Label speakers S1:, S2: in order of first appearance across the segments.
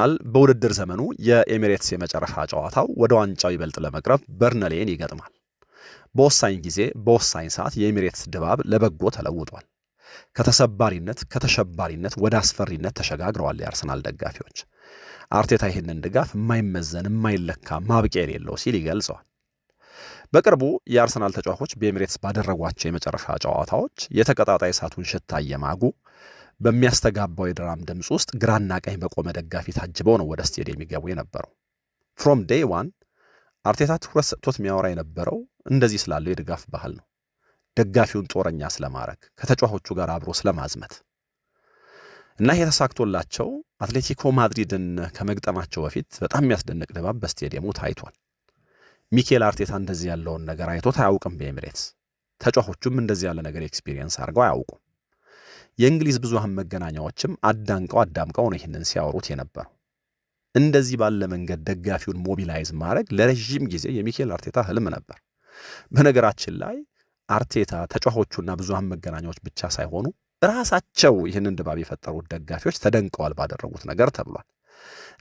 S1: አርሰናል በውድድር ዘመኑ የኤሚሬትስ የመጨረሻ ጨዋታው ወደ ዋንጫው ይበልጥ ለመቅረብ በርንሌን ይገጥማል። በወሳኝ ጊዜ በወሳኝ ሰዓት የኤሚሬትስ ድባብ ለበጎ ተለውጧል። ከተሰባሪነት ከተሸባሪነት ወደ አስፈሪነት ተሸጋግረዋል የአርሰናል ደጋፊዎች። አርቴታ ይህንን ድጋፍ የማይመዘን የማይለካ ማብቂያ የሌለው ሲል ይገልጸዋል። በቅርቡ የአርሰናል ተጫዋቾች በኤሚሬትስ ባደረጓቸው የመጨረሻ ጨዋታዎች የተቀጣጣይ እሳቱን ሽታ እየማጉ በሚያስተጋባው የድራም ድምፅ ውስጥ ግራና ቀኝ በቆመ ደጋፊ ታጅበው ነው ወደ ስቴዲየም የሚገቡ የነበረው። ፍሮም ዴይ ዋን አርቴታ ትኩረት ሰጥቶት የሚያወራ የነበረው እንደዚህ ስላለው የድጋፍ ባህል ነው። ደጋፊውን ጦረኛ ስለማድረግ ከተጫዋቾቹ ጋር አብሮ ስለማዝመት እና ይሄ ተሳክቶላቸው አትሌቲኮ ማድሪድን ከመግጠማቸው በፊት በጣም የሚያስደንቅ ድባብ በስቴዲየሙ ታይቷል። ሚኬል አርቴታ እንደዚህ ያለውን ነገር አይቶት አያውቅም በኤሚሬትስ። ተጫዋቾቹም እንደዚህ ያለ ነገር ኤክስፒሪየንስ አድርገው አያውቁም። የእንግሊዝ ብዙሃን መገናኛዎችም አዳምቀው ነው ይህንን ሲያወሩት የነበረው። እንደዚህ ባለ መንገድ ደጋፊውን ሞቢላይዝ ማድረግ ለረዥም ጊዜ የሚኬል አርቴታ ህልም ነበር። በነገራችን ላይ አርቴታ ተጫዋቾቹና ብዙሃን መገናኛዎች ብቻ ሳይሆኑ ራሳቸው ይህንን ድባብ የፈጠሩት ደጋፊዎች ተደንቀዋል ባደረጉት ነገር ተብሏል።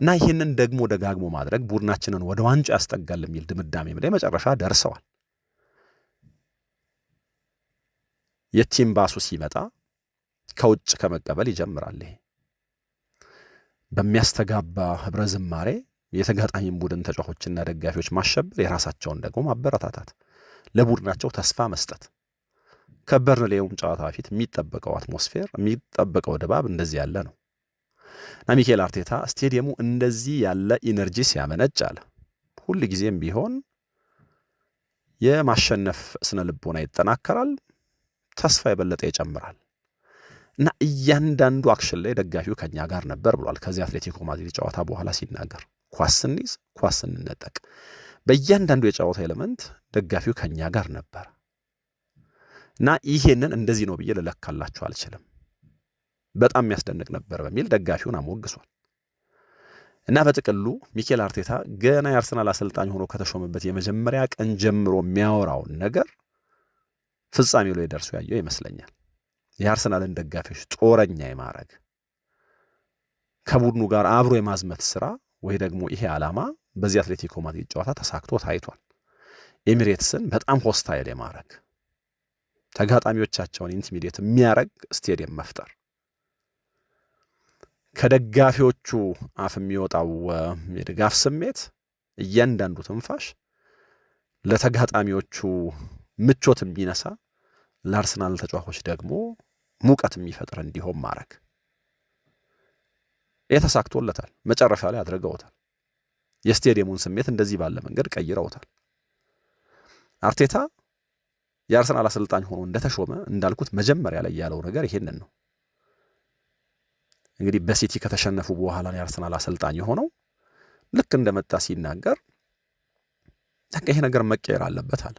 S1: እና ይህንን ደግሞ ደጋግሞ ማድረግ ቡድናችንን ወደ ዋንጫ ያስጠጋል የሚል ድምዳሜም ላይ መጨረሻ ደርሰዋል። የቲም ባሱ ሲመጣ ከውጭ ከመቀበል ይጀምራል። ይሄ በሚያስተጋባ ህብረ ዝማሬ የተጋጣሚን ቡድን ተጫዋቾችና ደጋፊዎች ማሸበር፣ የራሳቸውን ደግሞ ማበረታታት፣ ለቡድናቸው ተስፋ መስጠት። ከበርንሌውም ጨዋታ በፊት የሚጠበቀው አትሞስፌር የሚጠበቀው ድባብ እንደዚህ ያለ ነው እና ሚኬል አርቴታ ስቴዲየሙ እንደዚህ ያለ ኢነርጂ ሲያመነጭ አለ ሁል ጊዜም ቢሆን የማሸነፍ ስነ ልቦና ይጠናከራል፣ ተስፋ የበለጠ ይጨምራል እና እያንዳንዱ አክሽን ላይ ደጋፊው ከኛ ጋር ነበር ብሏል። ከዚህ አትሌቲኮ ማድሪድ ጨዋታ በኋላ ሲናገር ኳስ ስንይዝ፣ ኳስ ስንነጠቅ፣ በእያንዳንዱ የጨዋታ ኤሌመንት ደጋፊው ከኛ ጋር ነበር እና ይሄንን እንደዚህ ነው ብዬ ልለካላችሁ አልችልም፣ በጣም የሚያስደንቅ ነበር በሚል ደጋፊውን አሞግሷል። እና በጥቅሉ ሚኬል አርቴታ ገና የአርሰናል አሰልጣኝ ሆኖ ከተሾመበት የመጀመሪያ ቀን ጀምሮ የሚያወራውን ነገር ፍጻሜው ላይ ደርሶ ያየው ይመስለኛል። የአርሰናልን ደጋፊዎች ጦረኛ የማድረግ ከቡድኑ ጋር አብሮ የማዝመት ስራ ወይ ደግሞ ይሄ ዓላማ በዚህ አትሌቲኮ ማድሪድ ጨዋታ ተሳክቶ ታይቷል። ኤሚሬትስን በጣም ሆስታይል የማድረግ ተጋጣሚዎቻቸውን ኢንቲሚዴት የሚያደርግ ስቴዲየም መፍጠር፣ ከደጋፊዎቹ አፍ የሚወጣው የድጋፍ ስሜት እያንዳንዱ ትንፋሽ ለተጋጣሚዎቹ ምቾት የሚነሳ ለአርሰናል ተጫዋቾች ደግሞ ሙቀት የሚፈጥር እንዲሆን ማድረግ የተሳክቶለታል። መጨረሻ ላይ አድርገውታል። የስቴዲየሙን ስሜት እንደዚህ ባለ መንገድ ቀይረውታል። አርቴታ የአርሰናል አሰልጣኝ ሆኖ እንደተሾመ እንዳልኩት መጀመሪያ ላይ ያለው ነገር ይሄንን ነው። እንግዲህ በሲቲ ከተሸነፉ በኋላ የአርሰናል አሰልጣኝ ሆነው ልክ እንደመጣ ሲናገር ይሄ ነገር መቀየር አለበት አለ።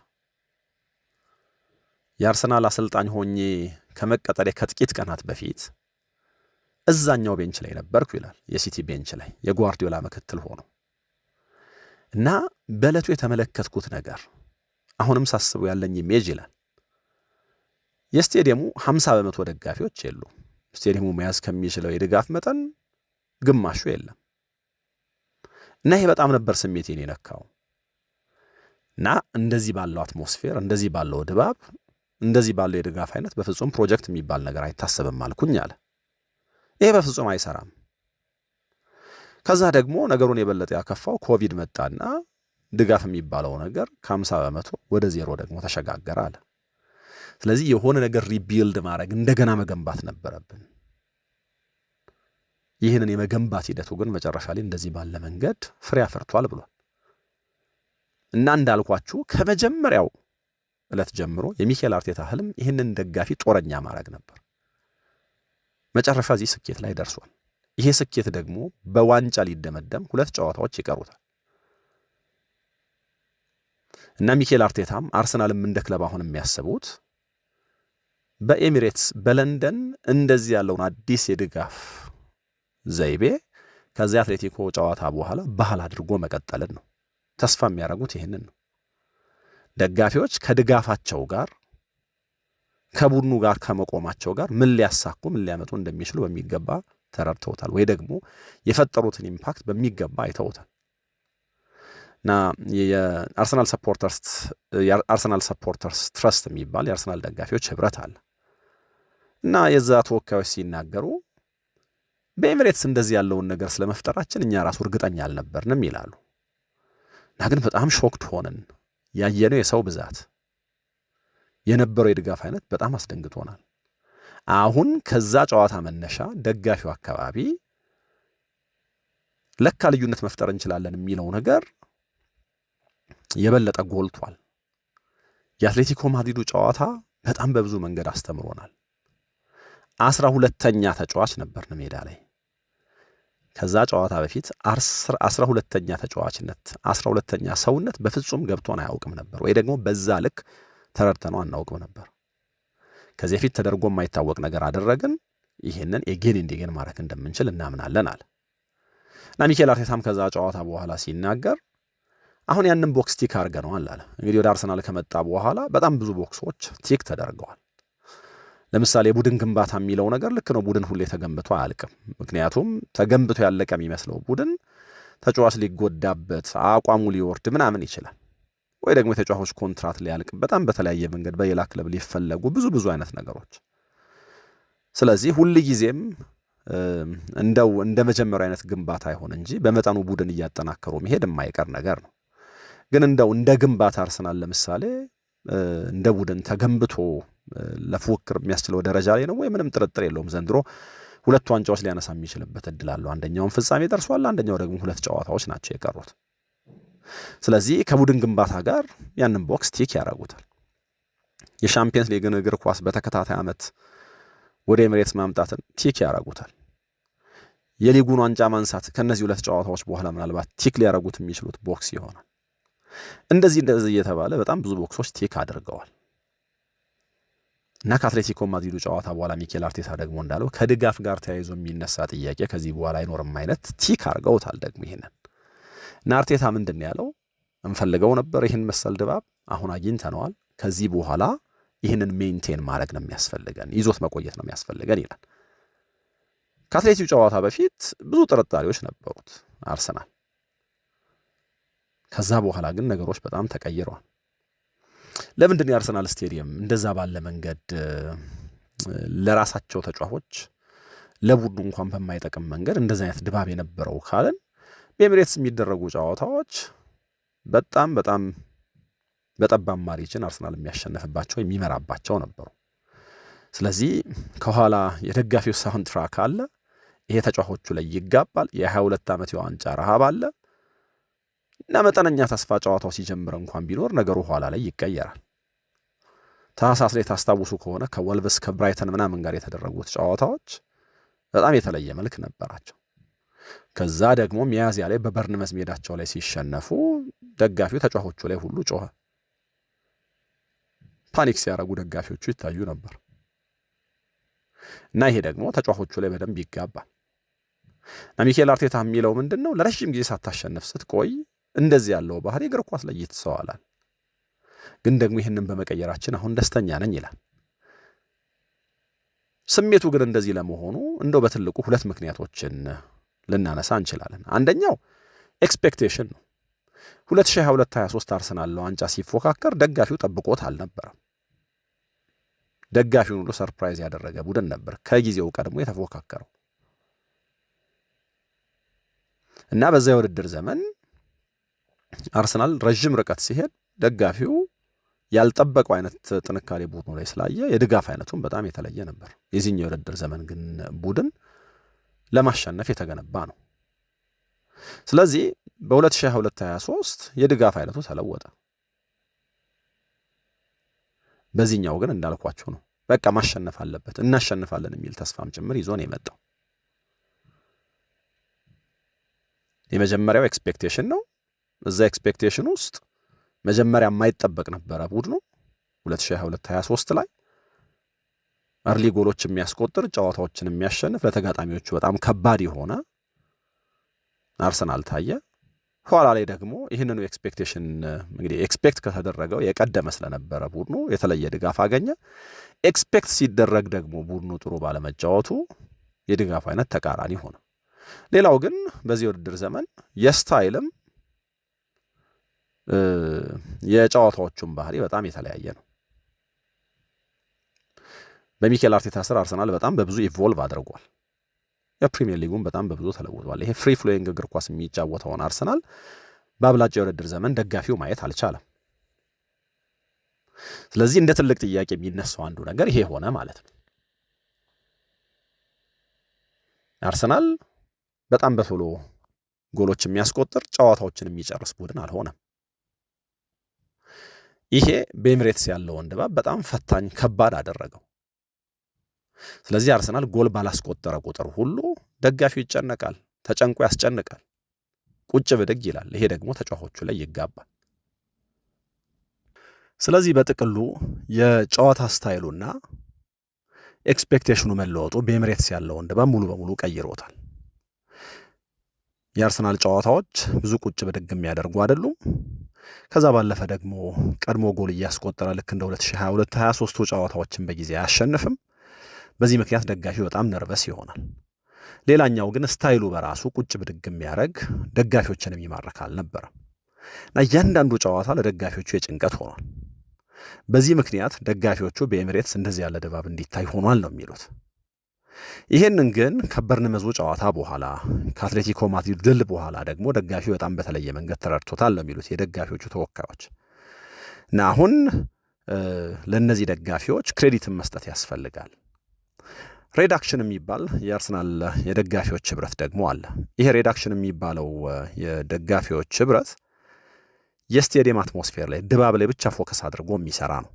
S1: የአርሰናል አሰልጣኝ ሆኜ ከመቀጠሬ ከጥቂት ቀናት በፊት እዛኛው ቤንች ላይ ነበርኩ ይላል። የሲቲ ቤንች ላይ የጓርዲዮላ ምክትል ሆኖ እና በዕለቱ የተመለከትኩት ነገር አሁንም ሳስበው ያለኝ ኢሜጅ ይላል። የስቴዲየሙ 50% ደጋፊዎች የሉም። ስቴዲየሙ መያዝ ከሚችለው የድጋፍ መጠን ግማሹ የለም እና ይሄ በጣም ነበር ስሜቴን የነካው እና እንደዚህ ባለው አትሞስፌር፣ እንደዚህ ባለው ድባብ፣ እንደዚህ ባለው የድጋፍ አይነት በፍጹም ፕሮጀክት የሚባል ነገር አይታሰብም አልኩኝ አለ። ይሄ በፍጹም አይሰራም። ከዛ ደግሞ ነገሩን የበለጠ ያከፋው ኮቪድ መጣና ድጋፍ የሚባለው ነገር ከ50% ወደ 0 ደግሞ ተሸጋገረ አለ። ስለዚህ የሆነ ነገር ሪቢልድ ማድረግ እንደገና መገንባት ነበረብን። ይህንን የመገንባት ሂደቱ ግን መጨረሻ ላይ እንደዚህ ባለ መንገድ ፍሬ አፍርቷል ብሏል እና እንዳልኳችሁ ከመጀመሪያው ዕለት ጀምሮ የሚኬል አርቴታ ህልም ይህንን ደጋፊ ጦረኛ ማድረግ ነበር። መጨረሻ እዚህ ስኬት ላይ ደርሷል። ይሄ ስኬት ደግሞ በዋንጫ ሊደመደም 2 ጨዋታዎች ይቀሩታል እና ሚኬል አርቴታም አርሰናልም እንደ ክለብ አሁን የሚያስቡት በኤሚሬትስ በለንደን እንደዚህ ያለውን አዲስ የድጋፍ ዘይቤ ከዚያ አትሌቲኮ ጨዋታ በኋላ ባህል አድርጎ መቀጠልን ነው። ተስፋ የሚያደርጉት ይህንን ነው። ደጋፊዎች ከድጋፋቸው ጋር ከቡድኑ ጋር ከመቆማቸው ጋር ምን ሊያሳኩ ምን ሊያመጡ እንደሚችሉ በሚገባ ተረድተውታል ወይ ደግሞ የፈጠሩትን ኢምፓክት በሚገባ አይተውታል። እና የአርሰናል ሰፖርተርስ ትረስት የሚባል የአርሰናል ደጋፊዎች ህብረት አለ እና የዛ ተወካዮች ሲናገሩ በኤሚሬትስ እንደዚህ ያለውን ነገር ስለመፍጠራችን እኛ ራሱ እርግጠኛ አልነበርንም ይላሉ። እና ግን በጣም ሾክድ ሆነን ያየነው የሰው ብዛት የነበረው የድጋፍ አይነት በጣም አስደንግጦናል። አሁን ከዛ ጨዋታ መነሻ ደጋፊው አካባቢ ለካ ልዩነት መፍጠር እንችላለን የሚለው ነገር የበለጠ ጎልቷል። የአትሌቲኮ ማድሪዱ ጨዋታ በጣም በብዙ መንገድ አስተምሮናል። 12ኛ ተጫዋች ነበርን ሜዳ ላይ። ከዛ ጨዋታ በፊት 12ኛ ተጫዋችነት 12ኛ ሰውነት በፍጹም ገብቶን አያውቅም ነበር፣ ወይ ደግሞ በዛ ልክ ተረድተነው አናውቅም ነበር። ከዚህ በፊት ተደርጎ የማይታወቅ ነገር አደረግን። ይህንን ኤጌን ኢንዲጌን ማድረግ እንደምንችል እናምናለን አለ እና ሚኬል አርቴታም ከዛ ጨዋታ በኋላ ሲናገር አሁን ያንን ቦክስ ቲክ አድርገነዋል አለ። እንግዲህ ወደ አርሰናል ከመጣ በኋላ በጣም ብዙ ቦክሶች ቲክ ተደርገዋል። ለምሳሌ ቡድን ግንባታ የሚለው ነገር ልክ ነው። ቡድን ሁሌ ተገንብቶ አያልቅም። ምክንያቱም ተገንብቶ ያለቀ የሚመስለው ቡድን ተጫዋች ሊጎዳበት፣ አቋሙ ሊወርድ ምናምን ይችላል፣ ወይ ደግሞ የተጫዋቾች ኮንትራት ሊያልቅ፣ በጣም በተለያየ መንገድ በሌላ ክለብ ሊፈለጉ ብዙ አይነት ነገሮች። ስለዚህ ሁል ጊዜም እንደው እንደ መጀመሪያው አይነት ግንባታ አይሆን እንጂ በመጠኑ ቡድን እያጠናከሩ መሄድ የማይቀር ነገር ነው። ግን እንደው እንደ ግንባታ አርሰናል ለምሳሌ እንደ ቡድን ተገንብቶ ለፉክክር የሚያስችለው ደረጃ ላይ ነው ወይ? ምንም ጥርጥር የለውም። ዘንድሮ 2 ዋንጫዎች ሊያነሳ የሚችልበት እድል አለው። አንደኛውን ፍጻሜ ደርሷል፣ አንደኛው ደግሞ 2 ጨዋታዎች ናቸው የቀሩት። ስለዚህ ከቡድን ግንባታ ጋር ያንን ቦክስ ቲክ ያደርጉታል። የሻምፒየንስ ሊግን እግር ኳስ በተከታታይ ዓመት ወደ ኤሚሬትስ ማምጣትን ቲክ ያደርጉታል። የሊጉን ዋንጫ ማንሳት ከነዚህ 2 ጨዋታዎች በኋላ ምናልባት ቲክ ሊያደርጉት የሚችሉት ቦክስ ይሆናል። እንደዚህ እየተባለ በጣም ብዙ ቦክሶች ቲክ አድርገዋል እና ከአትሌቲኮ ማድሪዱ ጨዋታ በኋላ ሚኬል አርቴታ ደግሞ እንዳለው ከድጋፍ ጋር ተያይዞ የሚነሳ ጥያቄ ከዚህ በኋላ አይኖርም አይነት ቲክ አድርገውታል። ደግሞ ይሄንን እና አርቴታ ምንድን ነው ያለው? እንፈልገው ነበር ይህን መሰል ድባብ፣ አሁን አግኝተነዋል። ከዚህ በኋላ ይህንን ሜንቴን ማድረግ ነው የሚያስፈልገን፣ ይዞት መቆየት ነው የሚያስፈልገን ይላል። ከአትሌቲኮ ጨዋታ በፊት ብዙ ጥርጣሬዎች ነበሩት አርሰናል። ከዛ በኋላ ግን ነገሮች በጣም ተቀይረዋል። ለምንድን የአርሰናል ስቴዲየም እንደዛ ባለ መንገድ ለራሳቸው ተጫዋቾች ለቡድኑ እንኳን በማይጠቅም መንገድ እንደዛ አይነት ድባብ የነበረው ካለን በኤሚሬትስ የሚደረጉ ጨዋታዎች በጣም በጠባብ ማርጂን አርሰናል የሚያሸንፍባቸው የሚመራባቸው ነበሩ። ስለዚህ ከኋላ የደጋፊው ሳውንድ ትራክ አለ። ይሄ ተጫዋቾቹ ላይ ይጋባል። የ22 ዓመት የዋንጫ ረሃብ አለ እና መጠነኛ ተስፋ ጨዋታው ሲጀምር እንኳን ቢኖር ነገሩ ኋላ ላይ ይቀየራል። ታህሳስ ላይ ታስታውሱ ከሆነ ከወልቭስ ከብራይተን ምናምን ጋር የተደረጉት ጨዋታዎች በጣም የተለየ መልክ ነበራቸው። ከዛ ደግሞ ሚያዝያ ላይ በበርንመዝ ሜዳቸው ላይ ሲሸነፉ ደጋፊው ተጫዋቾቹ ላይ ሁሉ ጮኸ። ፓኒክ ሲያደርጉ ደጋፊዎቹ ይታዩ ነበር እና ይሄ ደግሞ ተጫዋቾቹ ላይ በደንብ ይጋባል። እና ሚኬል አርቴታ የሚለው ምንድን ነው? ለረጅም ጊዜ ሳታሸንፍ ስትቆይ እንደዚህ ያለው ባህሪ እግር ኳስ ላይ ይተሰዋላል። ግን ደግሞ ይህንን በመቀየራችን አሁን ደስተኛ ነኝ ይላል። ስሜቱ ግን እንደዚህ ለመሆኑ እንደው በትልቁ 2 ምክንያቶችን ልናነሳ እንችላለን። አንደኛው ኤክስፔክቴሽን ነው። 2022-23 አርሰናል ለዋንጫ ሲፎካከር ደጋፊው ጠብቆት አልነበረም። ደጋፊውን ሁሉ ሰርፕራይዝ ያደረገ ቡድን ነበር ከጊዜው ቀድሞ የተፎካከረው እና በዛ የውድድር ዘመን አርሰናል ረዥም ርቀት ሲሄድ ደጋፊው ያልጠበቀው አይነት ጥንካሬ ቡድኑ ላይ ስላየ የድጋፍ አይነቱን በጣም የተለየ ነበር። የዚህኛው የውድድር ዘመን ግን ቡድን ለማሸነፍ የተገነባ ነው። ስለዚህ በ2022-23 የድጋፍ አይነቱ ተለወጠ። በዚህኛው ግን እንዳልኳችሁ ነው። በቃ ማሸነፍ አለበት፣ እናሸንፋለን የሚል ተስፋም ጭምር ይዞ ነው የመጣው። የመጀመሪያው ኤክስፔክቴሽን ነው። እዛ ኤክስፔክቴሽን ውስጥ መጀመሪያ የማይጠበቅ ነበረ ቡድኑ 2022-23 ላይ አርሊ ጎሎች የሚያስቆጥር ጨዋታዎችን የሚያሸንፍ ለተጋጣሚዎቹ በጣም ከባድ የሆነ አርሰናል ታየ። ኋላ ላይ ደግሞ ይህንኑ ኤክስፔክቴሽን እንግዲህ ኤክስፔክት ከተደረገው የቀደመ ስለነበረ ቡድኑ የተለየ ድጋፍ አገኘ። ኤክስፔክት ሲደረግ ደግሞ ቡድኑ ጥሩ ባለመጫወቱ የድጋፍ አይነት ተቃራኒ ሆነ። ሌላው ግን በዚህ ውድድር ዘመን የስታይልም የጨዋታዎቹም ባህሪ በጣም የተለያየ ነው። በሚኬል አርቴታ ስር አርሰናል በጣም በብዙ ኢቮልቭ አድርጓል። የፕሪሚየር ሊጉን በጣም በብዙ ተለውጧል። ይሄ ፍሪ ፍሎይንግ እግር ኳስ የሚጫወተውን አርሰናል በአብላጫ የውድድር ዘመን ደጋፊው ማየት አልቻለም። ስለዚህ እንደ ትልቅ ጥያቄ የሚነሳው አንዱ ነገር ይሄ ሆነ ማለት ነው። አርሰናል በጣም በቶሎ ጎሎች የሚያስቆጥር ጨዋታዎችን የሚጨርስ ቡድን አልሆነም። ይሄ በኤሚሬትስ ያለውን ድባብ በጣም ፈታኝ ከባድ አደረገው። ስለዚህ አርሰናል ጎል ባላስቆጠረ ቁጥር ሁሉ ደጋፊው ይጨነቃል፣ ተጨንቆ ያስጨንቃል፣ ቁጭ ብድግ ይላል። ይሄ ደግሞ ተጫዋቾቹ ላይ ይጋባል። ስለዚህ በጥቅሉ የጨዋታ ስታይሉና ኤክስፔክቴሽኑ መለወጡ በኤሚሬትስ ያለውን ድባብ ሙሉ በሙሉ ቀይሮታል። የአርሰናል ጨዋታዎች ብዙ ቁጭ ብድግ የሚያደርጉ አይደሉም። ከዛ ባለፈ ደግሞ ቀድሞ ጎል እያስቆጠረ ልክ እንደ 2022-23ቱ ጨዋታዎችን በጊዜ አያሸንፍም። በዚህ ምክንያት ደጋፊው በጣም ነርቨስ ይሆናል። ሌላኛው ግን ስታይሉ በራሱ ቁጭ ብድግ የሚያደርግ ደጋፊዎችን የሚማርክ አልነበረም እና እያንዳንዱ ጨዋታ ለደጋፊዎቹ የጭንቀት ሆኗል። በዚህ ምክንያት ደጋፊዎቹ በኤሚሬትስ እንደዚህ ያለ ድባብ እንዲታይ ሆኗል ነው የሚሉት። ይህንን ግን ከበርንመዙ ጨዋታ በኋላ ከአትሌቲኮ ማድሪድ ድል በኋላ ደግሞ ደጋፊው በጣም በተለየ መንገድ ተረድቶታል ነው የሚሉት የደጋፊዎቹ ተወካዮች። እና አሁን ለእነዚህ ደጋፊዎች ክሬዲትን መስጠት ያስፈልጋል። ሬዳክሽን የሚባል የአርሰናል የደጋፊዎች ህብረት ደግሞ አለ። ይሄ ሬዳክሽን የሚባለው የደጋፊዎች ህብረት የስቴዲየም አትሞስፌር ላይ ድባብ ላይ ብቻ ፎከስ አድርጎ የሚሰራ ነው።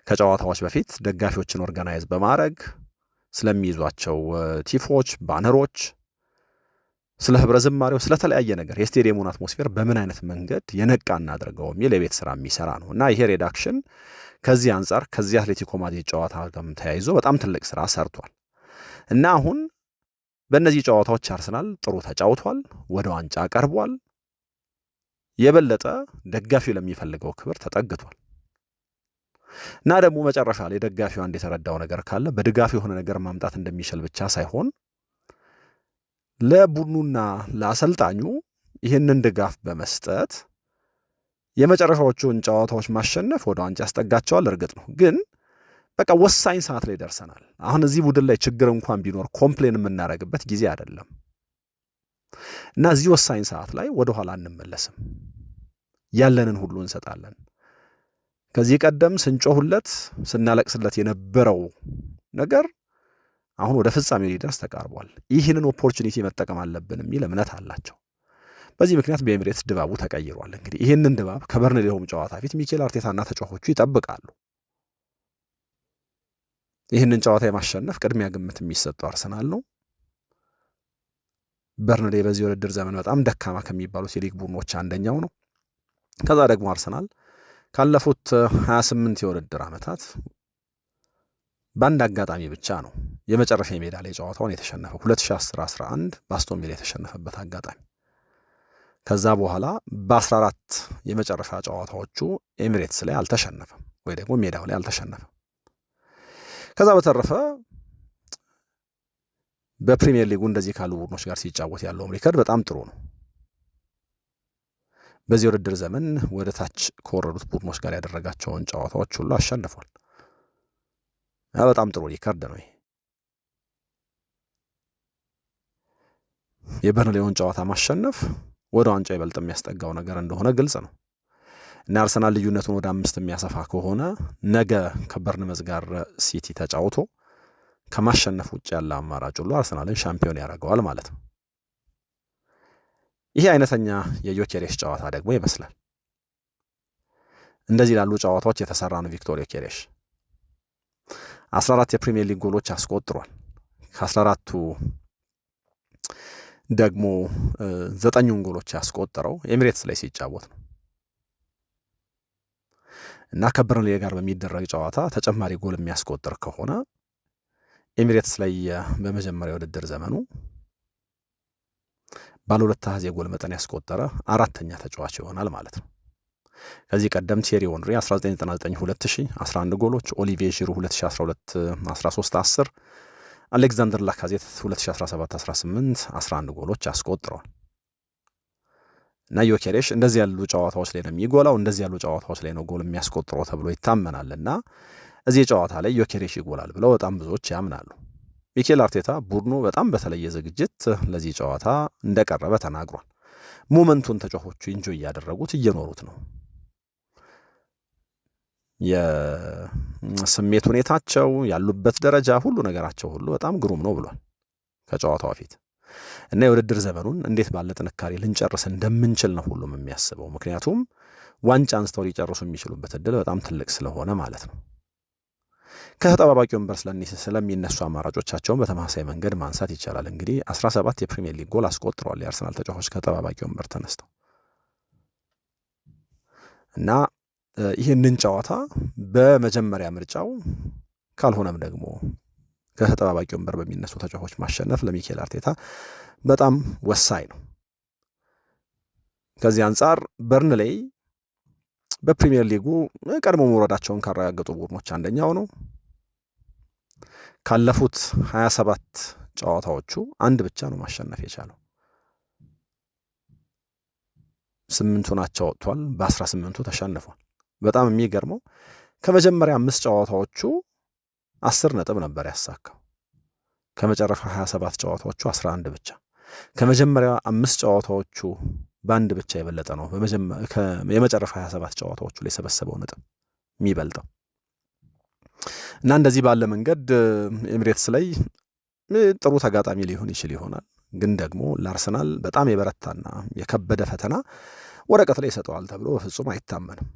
S1: ከጨዋታዎች በፊት ደጋፊዎችን ኦርጋናይዝ በማድረግ ስለሚይዟቸው ቲፎች፣ ባነሮች፣ ስለ ህብረ ዝማሬው፣ ስለተለያየ ነገር የስቴዲየሙን አትሞስፌር በምን አይነት መንገድ የነቃ እናድርገው የሚል የቤት ስራ የሚሰራ ነው እና ይሄ ሬዳክሽን ከዚህ አንጻር ከዚህ አትሌቲኮ ማድሪድ ጨዋታ ጋር ተያይዞ በጣም ትልቅ ስራ ሰርቷል እና አሁን በእነዚህ ጨዋታዎች አርሰናል ጥሩ ተጫውቷል፣ ወደ ዋንጫ ቀርቧል፣ የበለጠ ደጋፊው ለሚፈልገው ክብር ተጠግቷል እና ደግሞ መጨረሻ ላይ ደጋፊው አንድ የተረዳው ነገር ካለ በድጋፍ የሆነ ነገር ማምጣት እንደሚችል ብቻ ሳይሆን ለቡድኑና ለአሰልጣኙ ይህንን ድጋፍ በመስጠት የመጨረሻዎቹን ጨዋታዎች ማሸነፍ ወደ ዋንጫ ያስጠጋቸዋል። እርግጥ ነው ግን በቃ ወሳኝ ሰዓት ላይ ደርሰናል። አሁን እዚህ ቡድን ላይ ችግር እንኳን ቢኖር ኮምፕሌን የምናደርግበት ጊዜ አይደለም እና እዚህ ወሳኝ ሰዓት ላይ ወደኋላ አንመለስም። ያለንን ሁሉ እንሰጣለን። ከዚህ ቀደም ስንጮሁለት ስናለቅስለት የነበረው ነገር አሁን ወደ ፍጻሜ ሊደርስ ተቃርቧል። ይህንን ኦፖርቹኒቲ መጠቀም አለብን የሚል እምነት አላቸው። በዚህ ምክንያት በኤሚሬትስ ድባቡ ተቀይሯል። እንግዲህ ይህንን ድባብ ከበርንሌውም ጨዋታ ፊት ሚኬል አርቴታና ተጫዋቾቹ ይጠብቃሉ። ይህንን ጨዋታ የማሸነፍ ቅድሚያ ግምት የሚሰጠው አርሰናል ነው። በርንሌ በዚህ ውድድር ዘመን በጣም ደካማ ከሚባሉት የሊግ ቡድኖች አንደኛው ነው። ከዛ ደግሞ አርሰናል ካለፉት 28 የውድድር ዓመታት በአንድ አጋጣሚ ብቻ ነው የመጨረሻ የሜዳ ላይ ጨዋታውን የተሸነፈው 2010-11 በአስቶን ቪላ የተሸነፈበት አጋጣሚ። ከዛ በኋላ በ14 የመጨረሻ ጨዋታዎቹ ኤሚሬትስ ላይ አልተሸነፈም ወይ ደግሞ ሜዳው ላይ አልተሸነፈም። ከዛ በተረፈ በፕሪሚየር ሊጉ እንደዚህ ካሉ ቡድኖች ጋር ሲጫወት ያለውም ሪከርድ በጣም ጥሩ ነው። በዚህ ውድድር ዘመን ወደ ታች ከወረዱት ቡድኖች ጋር ያደረጋቸውን ጨዋታዎች ሁሉ አሸንፏል። በጣም ጥሩ ሪከርድ ነው። የበርንሌውን ጨዋታ ማሸነፍ ወደ ዋንጫ ይበልጥ የሚያስጠጋው ነገር እንደሆነ ግልጽ ነው እና አርሰናል ልዩነቱን ወደ 5 የሚያሰፋ ከሆነ ነገ ከበርንመዝ ጋር ሲቲ ተጫውቶ ከማሸነፍ ውጭ ያለ አማራጭ ሁሉ አርሰናልን ሻምፒዮን ያደርገዋል ማለት ነው። ይሄ አይነተኛ የዮኬሬሽ ጨዋታ ደግሞ ይመስላል። እንደዚህ ላሉ ጨዋታዎች የተሰራ ነው ቪክቶር ዮኬሬሽ 14 የፕሪሚየር ሊግ ጎሎች አስቆጥሯል። ከ14ቱ ደግሞ 9ኙን ጎሎች ያስቆጠረው ኤሚሬትስ ላይ ሲጫወት ነው እና ከበርንሌ ጋር በሚደረግ ጨዋታ ተጨማሪ ጎል የሚያስቆጥር ከሆነ ኤሚሬትስ ላይ በመጀመሪያ ውድድር ዘመኑ ባለ 2 አሃዝ የጎል መጠን ያስቆጠረ 4ኛ ተጫዋች ይሆናል ማለት ነው። ከዚህ ቀደም ቲየሪ ኦንሪ 1999-2000 11 ጎሎች፣ ኦሊቪዬ ዢሩ 2012-13 10፣ አሌክዛንደር ላካዜት 2017-18 11 ጎሎች አስቆጥረዋል። እና ዮኬሬሽ እንደዚህ ያሉ ጨዋታዎች ላይ ነው የሚጎላው፣ እንደዚህ ያሉ ጨዋታዎች ላይ ነው ጎል የሚያስቆጥረው ተብሎ ይታመናልና እዚህ ጨዋታ ላይ ዮኬሬሽ ይጎላል ብለው በጣም ብዙዎች ያምናሉ። ሚኬል አርቴታ ቡድኑ በጣም በተለየ ዝግጅት ለዚህ ጨዋታ እንደቀረበ ተናግሯል። ሞመንቱን ተጫዋቾቹ ኢንጆይ እያደረጉት እየኖሩት ነው። የስሜት ሁኔታቸው ያሉበት ደረጃ ሁሉ ነገራቸው ሁሉ በጣም ግሩም ነው ብሏል ከጨዋታው በፊት እና የውድድር ዘመኑን እንዴት ባለ ጥንካሬ ልንጨርስ እንደምንችል ነው ሁሉም የሚያስበው። ምክንያቱም ዋንጫ አንስተው ሊጨርሱ የሚችሉበት እድል በጣም ትልቅ ስለሆነ ማለት ነው። ከተጠባባቂ ወንበር ስለሚነሱ አማራጮቻቸውን በተመሳሳይ መንገድ ማንሳት ይቻላል። እንግዲህ 17 የፕሪሚየር ሊግ ጎል አስቆጥረዋል የአርሰናል ተጫዋቾች ከተጠባባቂ ወንበር ተነስተው እና ይህንን ጨዋታ በመጀመሪያ ምርጫው ካልሆነም ደግሞ ከተጠባባቂ ወንበር በሚነሱ ተጫዋቾች ማሸነፍ ለሚኬል አርቴታ በጣም ወሳኝ ነው። ከዚህ አንጻር በርንሌይ በፕሪሚየር ሊጉ ቀድሞ መውረዳቸውን ካረጋገጡ ቡድኖች አንደኛው ነው። ካለፉት 27 ጨዋታዎቹ አንድ ብቻ ነው ማሸነፍ የቻለው። 8 ናቸው ወጥቷል፣ በ18ቱ ተሸንፏል። በጣም የሚገርመው ከመጀመሪያ 5 ጨዋታዎቹ 10 ነጥብ ነበር ያሳካው። ከመጨረሻ 27 ጨዋታዎቹ 11 ብቻ። ከመጀመሪያ 5 ጨዋታዎቹ በአንድ ብቻ የበለጠ ነው የመጨረሻ 27 ጨዋታዎቹ ላይ የሰበሰበው ነጥብ የሚበልጠው እና እንደዚህ ባለ መንገድ ኤሚሬትስ ላይ ጥሩ ተጋጣሚ ሊሆን ይችል ይሆናል፣ ግን ደግሞ ለአርሰናል በጣም የበረታና የከበደ ፈተና ወረቀት ላይ ይሰጠዋል ተብሎ በፍጹም አይታመንም።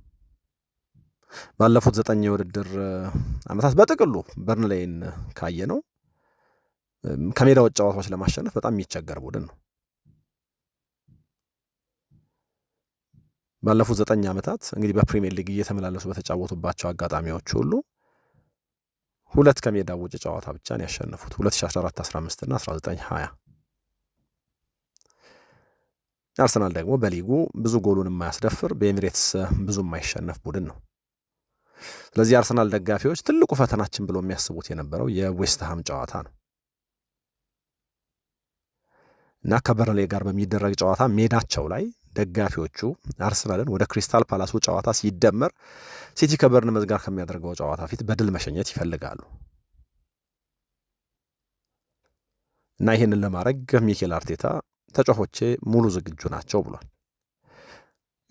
S1: ባለፉት 9 የውድድር ዓመታት በጥቅሉ በርንሌይን ካየ ነው ከሜዳ ውጭ ጨዋታዎች ለማሸነፍ በጣም የሚቸገር ቡድን ነው። ባለፉት 9 ዓመታት እንግዲህ በፕሪሚየር ሊግ እየተመላለሱ በተጫወቱባቸው አጋጣሚዎች ሁሉ 2 ከሜዳ ውጭ ጨዋታ ብቻ ነው ያሸነፉት፣ 2014-15 እና 19-20። አርሰናል ደግሞ በሊጉ ብዙ ጎሉን የማያስደፍር በኤሚሬትስ ብዙ የማይሸነፍ ቡድን ነው። ስለዚህ አርሰናል ደጋፊዎች ትልቁ ፈተናችን ብሎ የሚያስቡት የነበረው የዌስትሃም ጨዋታ ነው እና ከበርንሌይ ጋር በሚደረግ ጨዋታ ሜዳቸው ላይ ደጋፊዎቹ አርሰናልን ወደ ክሪስታል ፓላሱ ጨዋታ ሲደመር ሲቲ ከበርንመዝ ጋር ከሚያደርገው ጨዋታ ፊት በድል መሸኘት ይፈልጋሉ እና ይህንን ለማድረግ ሚኬል አርቴታ ተጫዋቾቼ ሙሉ ዝግጁ ናቸው ብሏል።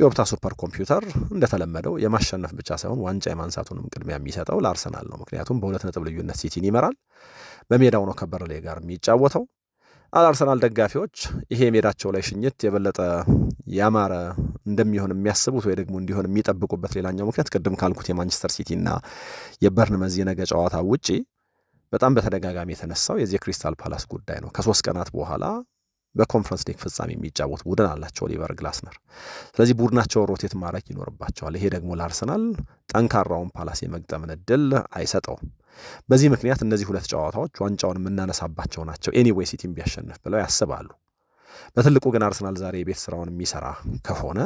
S1: የኦፕታ ሱፐር ኮምፒውተር እንደተለመደው የማሸነፍ ብቻ ሳይሆን ዋንጫ የማንሳቱንም ቅድሚያ የሚሰጠው ለአርሰናል ነው። ምክንያቱም በ2 ነጥብ ልዩነት ሲቲን ይመራል። በሜዳው ነው ከበርንሌይ ጋር የሚጫወተው። አርሰናል ደጋፊዎች ይሄ ሜዳቸው ላይ ሽኝት የበለጠ ያማረ እንደሚሆን የሚያስቡት ወይ ደግሞ እንዲሆን የሚጠብቁበት ሌላኛው ምክንያት ቅድም ካልኩት የማንቸስተር ሲቲ እና የበርንመዝ የነገ ጨዋታ ውጪ በጣም በተደጋጋሚ የተነሳው የዚህ ክሪስታል ፓላስ ጉዳይ ነው። ከ3 ቀናት በኋላ በኮንፈረንስ ሊግ ፍጻሜ የሚጫወት ቡድን አላቸው ኦሊቨር ግላስነር። ስለዚህ ቡድናቸው ሮቴት ማድረግ ይኖርባቸዋል። ይሄ ደግሞ ለአርሰናል ጠንካራውን ፓላስ የመግጠምን እድል አይሰጠውም። በዚህ ምክንያት እነዚህ 2 ጨዋታዎች ዋንጫውን የምናነሳባቸው ናቸው ኤኒዌይ ሲቲም ቢያሸንፍ ብለው ያስባሉ። በትልቁ ግን አርሰናል ዛሬ የቤት ስራውን የሚሰራ ከሆነ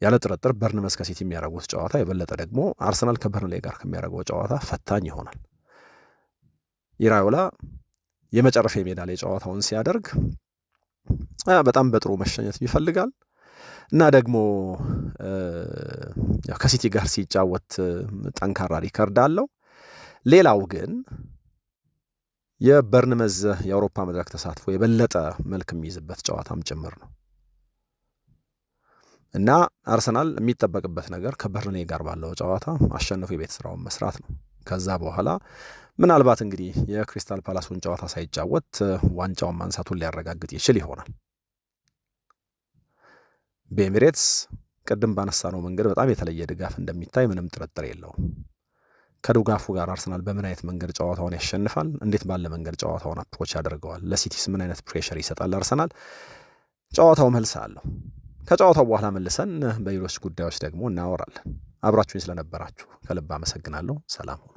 S1: ያለ ጥርጥር በርንመዝ ከሲቲ የሚያደርጉት ጨዋታ የበለጠ ደግሞ አርሰናል ከበርንሌይ ጋር ከሚያደርገው ጨዋታ ፈታኝ ይሆናል። ኢራዮላ የመጨረሻ የሜዳ ላይ ጨዋታውን ሲያደርግ በጣም በጥሩ መሸኘት ይፈልጋል እና ደግሞ ከሲቲ ጋር ሲጫወት ጠንካራ ሪከርድ አለው። ሌላው ግን የበርንመዝ የአውሮፓ መድረክ ተሳትፎ የበለጠ መልክ የሚይዝበት ጨዋታም ጭምር ነው እና አርሰናል የሚጠበቅበት ነገር ከበርንሌይ ጋር ባለው ጨዋታ አሸንፎ የቤት ስራውን መስራት ነው። ከዛ በኋላ ምናልባት እንግዲህ የክሪስታል ፓላሱን ጨዋታ ሳይጫወት ዋንጫውን ማንሳቱን ሊያረጋግጥ ይችል ይሆናል። በኤሚሬትስ ቅድም ባነሳነው መንገድ በጣም የተለየ ድጋፍ እንደሚታይ ምንም ጥርጥር የለውም። ከድጋፉ ጋር አርሰናል በምን አይነት መንገድ ጨዋታውን ያሸንፋል? እንዴት ባለ መንገድ ጨዋታውን አፕሮች ያደርገዋል? ለሲቲስ ምን አይነት ፕሬሸር ይሰጣል አርሰናል? ጨዋታው መልስ አለው። ከጨዋታው በኋላ መልሰን በሌሎች ጉዳዮች ደግሞ እናወራለን። አብራችሁኝ ስለነበራችሁ ከልብ አመሰግናለሁ። ሰላም ሁኑ።